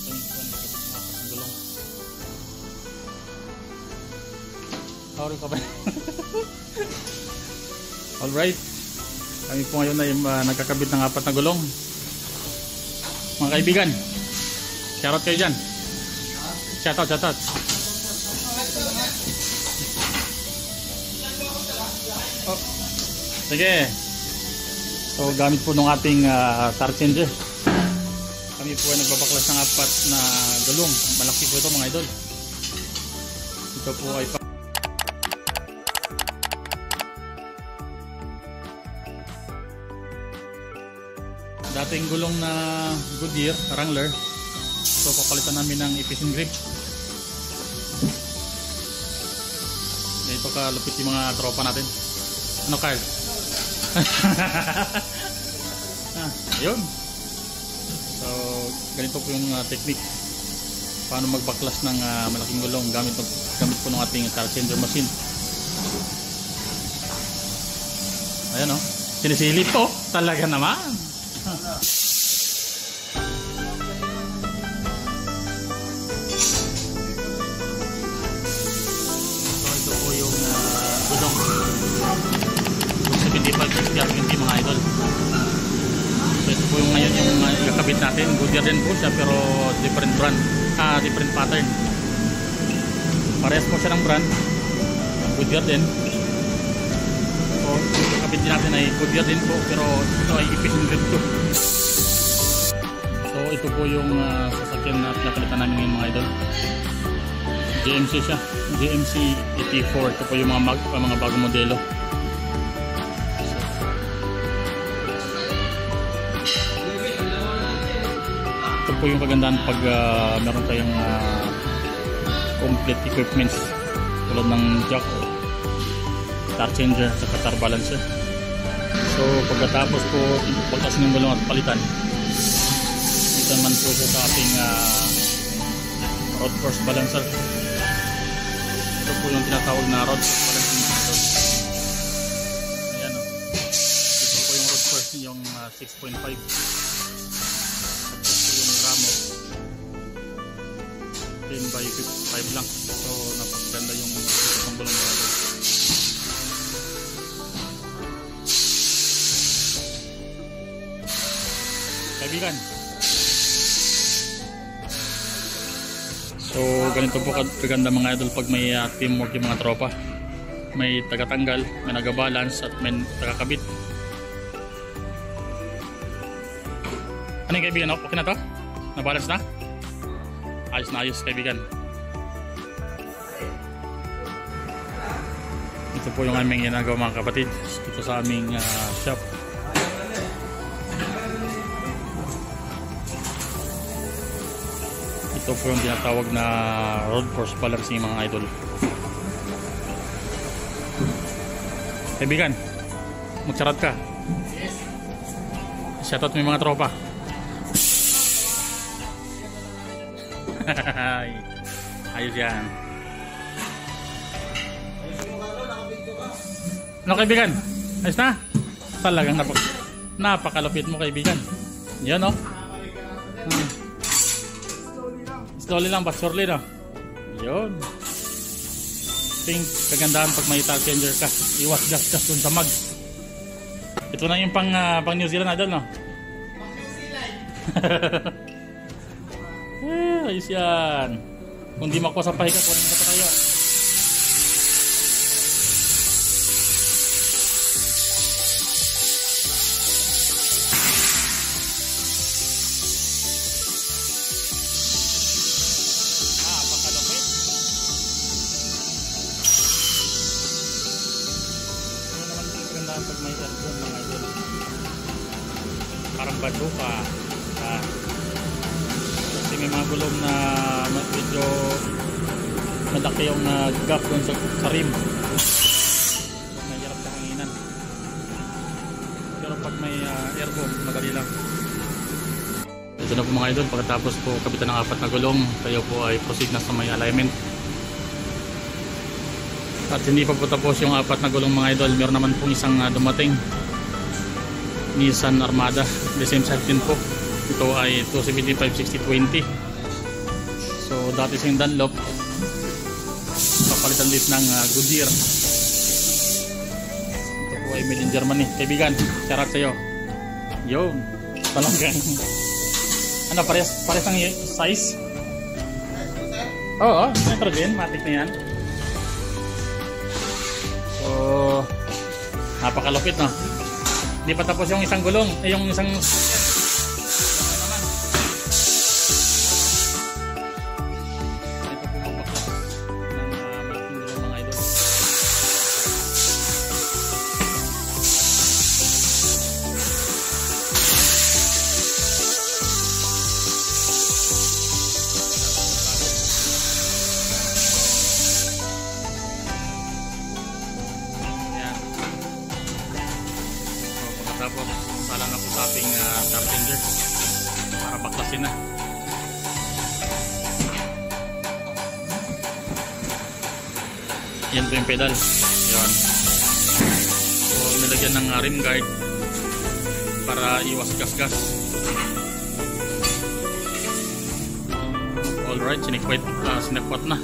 kami po nagkabit ng apat ng gulong. Sorry ka ba? Alright, kami po ngayon ay nagkakabit ng apat na gulong. Mga kaibigan, shoutout kayo dyan. Shoutout. Oh, sige. So gamit po ng ating star changer, kami po ay nagbabaklas ng apat na gulong. Malaki po ito mga idol. Ito po ay dating gulong na Goodyear Wrangler. So papalitan namin ng ipis grip. Ito kalupit yung mga tropa natin. Ano Carl? Ayun. So ganito po yung technique paano magbaklas ng malaking gulong gamit po ng ating star changer machine. Ayan o, sinisilip po talaga naman. So ito po yung gulong 75-60 RPM mga idol. So ito po yung ngayon yung kakabit natin. Goodyear din po siya pero different brand, different pattern. Parehas po siya ng brand, Goodyear din. So kakabit din natin ay Goodyear din po pero ito ay ipis grip to. So ito po yung sasakyan na pinapalitan namin ngayon mga idol. GMC siya, GMC 84. Ito po yung mga bagong modelo. Ito po yung kagandahan pag meron tayong complete equipments tulad ng jack, star changer, at star balancer. So pagkatapos po pagkasin ng gulong at palitan, ito naman po siya sa ating road force balancer. Ito po yung tinatawag na road force balancer. Ayan o, ito po yung road force yung 6.5. Ito po yung ramo 10/5 lang. So napakaganda yung gulong mga ito. Kaibigan, so ganito po kaganda mga idol pag may teamwork yung mga tropa. May tagatanggal, may nagabalance at may tagakabit. Ano yung kaibigan? Okay na to? Nabalance na? Ayos na ayos kaibigan. Ito po yung aming ginagawa mga kapatid dito sa aming shop. Ito po yung tinatawag na road force balancing mga idol. Kaibigan, magsarat ka. Yes. Shoutout mo yung mga tropa. Ayos yan. Ano kaibigan? Ayos na? Talagang napakalupit mo kaibigan. Yan o. Slowly lang, but surely na. Yun. Think kagandahan pag may star changer ka. Iwas gas dun sa mag. Ito na yung pang New Zealand idol, no? Pang New Zealand. Ayos yan. Kung di makuha sa pahiga, kunin mo sa patayo. Pag may aircon mga idol, parang baduka. Kasi may mga gulong na medyo malaki yung gap dun sa rim. May hirap sa hanginan. Pero pag may aircon, madali lang. Ito na po mga idol, pagkatapos po kabitan ng apat na gulong, tayo po ay proceed na sa may alignment. At hindi pa po tapos yung apat na gulong mga idol. Meron naman pong isang dumating Nissan Armada, the same size din po. Ito ay 275/60/20. So dati siyang Dunlop, papalitan din ng Goodyear. Ito po ay made in Germany. Kaibigan, charot sa'yo. Yun, talagang ano, pares ang size. Oo, nitrogen, matik na yan. So napakalupit, no? Hindi pa tapos yung isang gulong, yung isang tapos sala na po sa ating car changer para baklasin na. Yan po yung pedal. Yan. So nilagyan ng rim guard para iwas gas-gas. Alright, sinikwat na.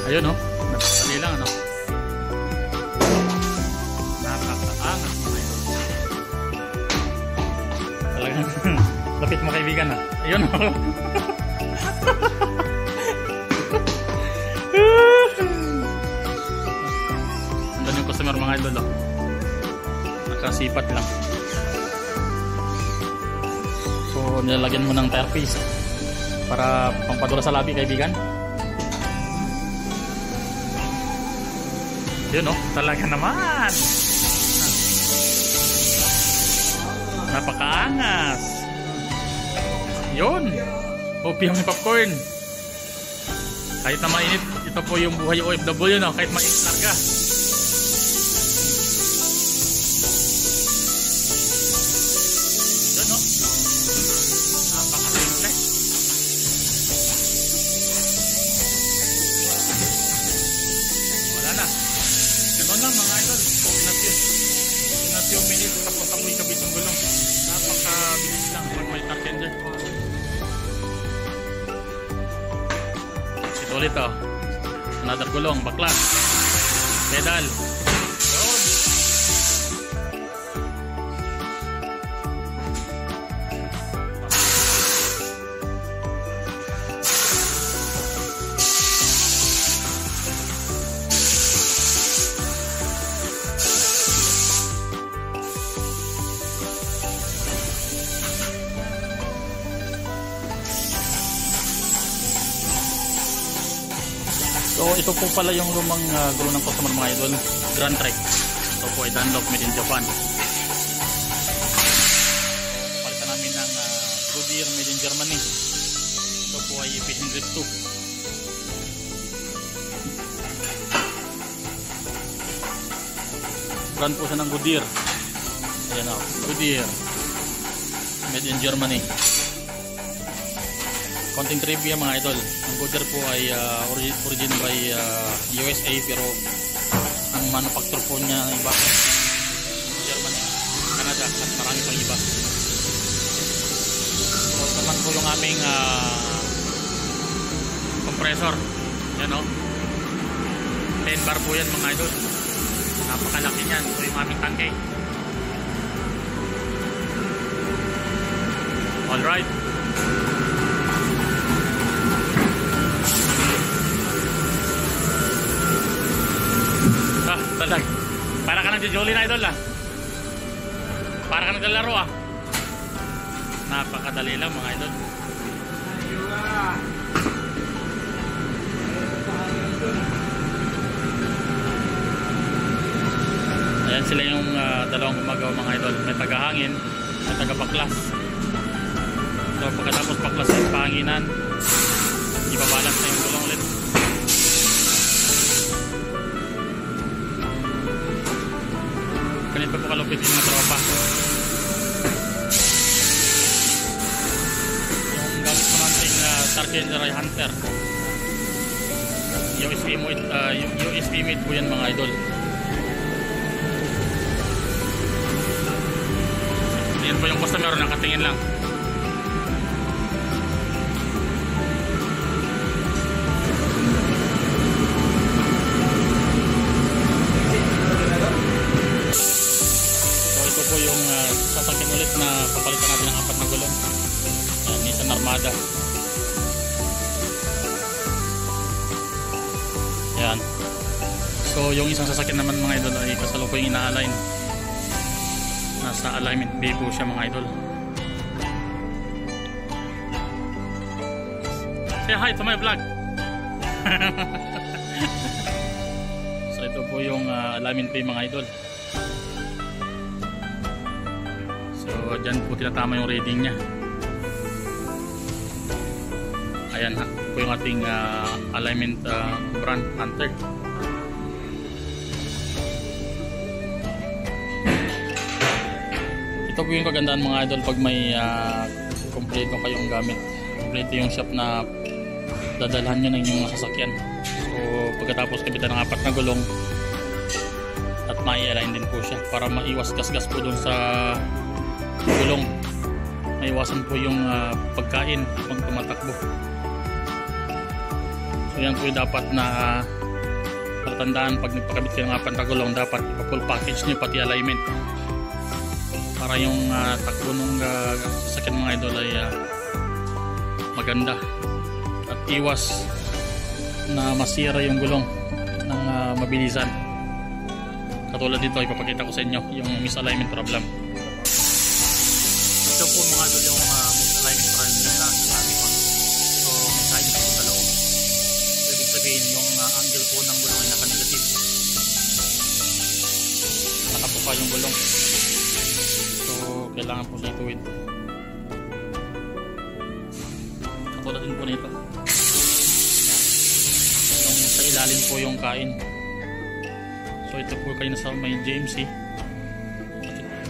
Ayun, no? Napakali lang, ano? Napakaangas mo na yun. Talagang lapit mo kaibigan, ha? Ayun, no? Andun yung customer, mga idol, no? Nakasipat lang. So, nilalagyan mo ng tire piece para pampadula sa labi, kaibigan. Yun, no? Talaga naman. Napakaangas. Yun. Opium ni popcorn. Kahit na mainit, ito po yung buhay OFW, no? Kahit mainit larga. Yun, no? Napaka-simple. Wala na. Ganun lang, mga idol. Pinat yung minute tapos amoy kabit yung gulong. Napakabilis lang pag may car changer. Ito ulit, oh. Another gulong, baklas. Pedal. Yun. So ito po pala yung lumang gulong ng customer, mga idol, Grand Trek. Ito po ay Dunlop, made in Japan. Palitan namin ng Goodyear, made in Germany. Ito po ay Vision Grip 2. Brand po siya ng Goodyear. Ayan, o, Goodyear, made in Germany. Konting trivia, mga idol, ang Goodyear po ay origin by USA, pero ang manufacturer po niya iba, Germany, Canada at marami pang iba. So naman po yung aming compressor, yan, o, 10 bar po yan, mga idol. Napakalaki niyan. So yung aming tangke. Alright. Talag. Para ka nag-jolly na, idol, ah. Para ka naglalaro, ah. Napakadali lang, mga idol. Ayan sila yung dalawang gumagawa, mga idol. May tagahangin, may tagapaklas. So pagkatapos paklas yung pahanginan, ibabalance na yung gulong ulit. Ganito po kalupit yung mga tropa. Yung gamit po natin charger ay Hunter. USB made po yan mga idol. Yan po yung customer, nakatingin lang. So ito po yung sasakyan ulit na papalitan natin ng 4 na gulong. Nissan Armada. Yan. So yung isang sasakyan naman mga idol ay kasalukuyang ina-align. Nasa alignment bay po siya mga idol. Say hi to my vlog. So ito po yung alignment bay mga idol. So dyan po tinatama yung reading nya. Ayan ha, ito po yung ating alignment brand Hunter. Ito po yung kagandahan mga idol pag may kompleto kayong gamit. Kompleto yung shop na dadalhan nyo ng inyong mga sasakyan. So pagkatapos kabitan ng 4 na gulong at mai-align din po siya para maiwas gas-gas po dun sa gulong. Maiwasan po yung pagkain pag tumatakbo. So yan po yung dapat na tatandaan pag nagpakabit kayo ng 4 na gulong. Dapat ipa-full package nyo pati alignment para yung takbo ng sasakyan mga idol ay maganda at iwas na masira yung gulong ng mabilisan. Katulad dito ipapakita ko sa inyo yung misalignment problem. Ito po mga idol yung misalignment problem na sinasabi ko. So may sign po sa loob. So ibig sabihin yung angle po ng gulong ay naka-negative. Nakapuka yung gulong. Kailangan po siya ituwid. Katulad din po nito. Yan. Yung sa ilalim po yung kain. So ito po kayo nasa may GMC.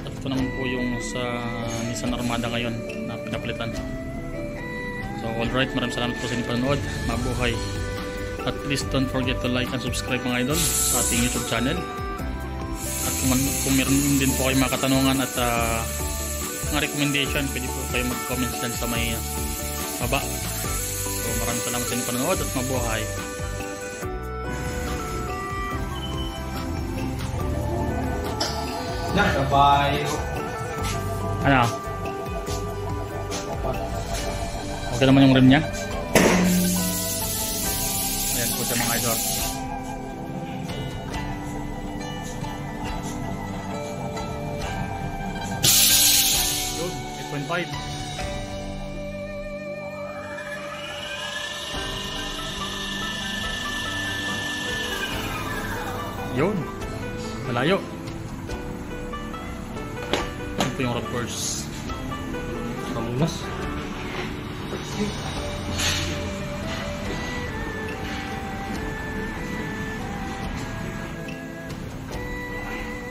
At ito naman po yung sa Nissan Armada ngayon na pinapalitan. So alright, maraming salamat po sa inyong panonood. Mabuhay. At please don't forget to like and subscribe mga idol sa ating YouTube channel. At kung meron din po kayo mga katanungan at mga recommendation, pwede po kayo mag-comment dyan sa may baba. So maraming salamat sa inyong panonood at mabuhay. Nakabay. Ano? Okay naman yung rim nya. Ayan po siya mga idol. Yun, 8.5. Yun, malayo. Ito po yung road course. Kamunas.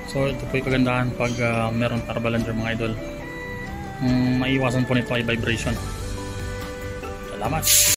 So ito po yung kagandahan pag meron Tarbalander mga idol. Maiwasan po nito ay vibration. Salamat.